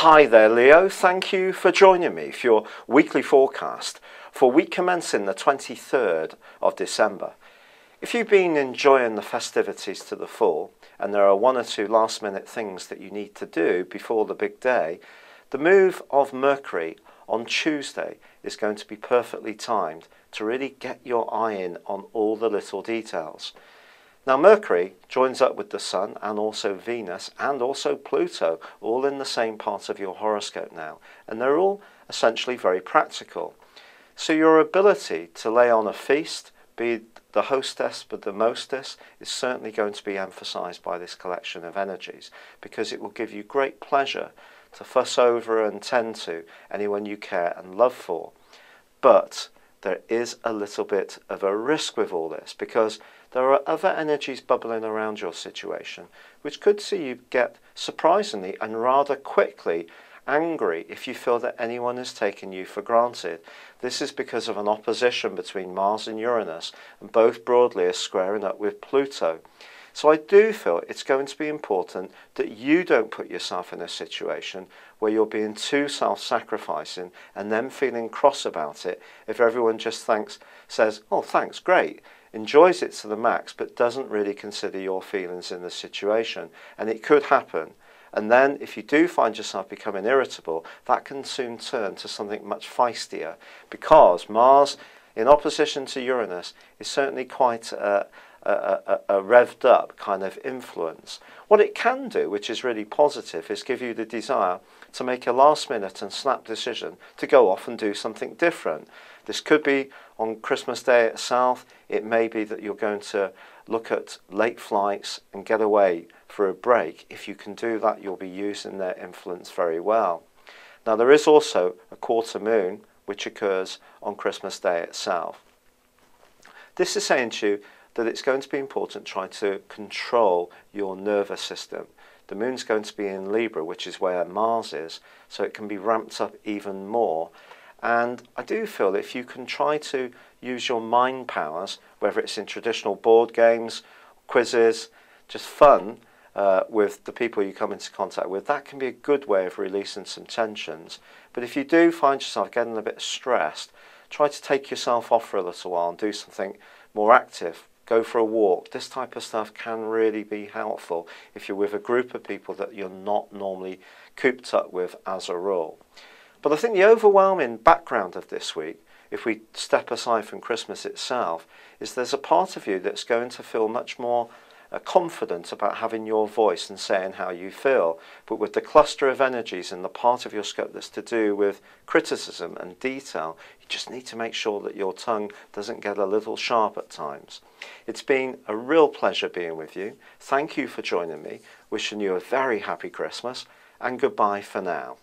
Hi there, Leo. Thank you for joining me for your weekly forecast for week commencing the 23rd of December. If you've been enjoying the festivities to the full and there are one or two last minute things that you need to do before the big day, the move of Mercury on Tuesday is going to be perfectly timed to really get your eye in on all the little details. Now Mercury joins up with the Sun and also Venus and also Pluto, all in the same part of your horoscope now, and they're all essentially very practical. So your ability to lay on a feast, be the hostess but the mostess, is certainly going to be emphasised by this collection of energies, because it will give you great pleasure to fuss over and tend to anyone you care and love for. But there is a little bit of a risk with all this, because there are other energies bubbling around your situation which could see you get surprisingly and rather quickly angry if you feel that anyone is taking you for granted. This is because of an opposition between Mars and Uranus, and both broadly are squaring up with Pluto. So I do feel it's going to be important that you don't put yourself in a situation where you're being too self-sacrificing and then feeling cross about it if everyone just says, oh thanks, great, enjoys it to the max, but doesn't really consider your feelings in the situation. And it could happen. And then if you do find yourself becoming irritable, that can soon turn to something much feistier, because Mars in opposition to Uranus is certainly quite a revved up kind of influence. What it can do, which is really positive, is give you the desire to make a last minute and snap decision to go off and do something different. This could be on Christmas Day itself. It may be that you're going to look at late flights and get away for a break. If you can do that, you'll be using their influence very well. Now there is also a quarter moon which occurs on Christmas Day itself. This is saying to you that it's going to be important to try to control your nervous system. The moon's going to be in Libra, which is where Mars is, so it can be ramped up even more. And I do feel that if you can try to use your mind powers, whether it's in traditional board games, quizzes, just fun with the people you come into contact with, that can be a good way of releasing some tensions. But if you do find yourself getting a bit stressed, try to take yourself off for a little while and do something more active. Go for a walk. This type of stuff can really be helpful if you're with a group of people that you're not normally cooped up with as a rule. But I think the overwhelming background of this week, if we step aside from Christmas itself, is there's a part of you that's going to feel much more confident about having your voice and saying how you feel. But with the cluster of energies in the part of your scope that's to do with criticism and detail, you just need to make sure that your tongue doesn't get a little sharp at times. It's been a real pleasure being with you. Thank you for joining me. Wishing you a very happy Christmas, and goodbye for now.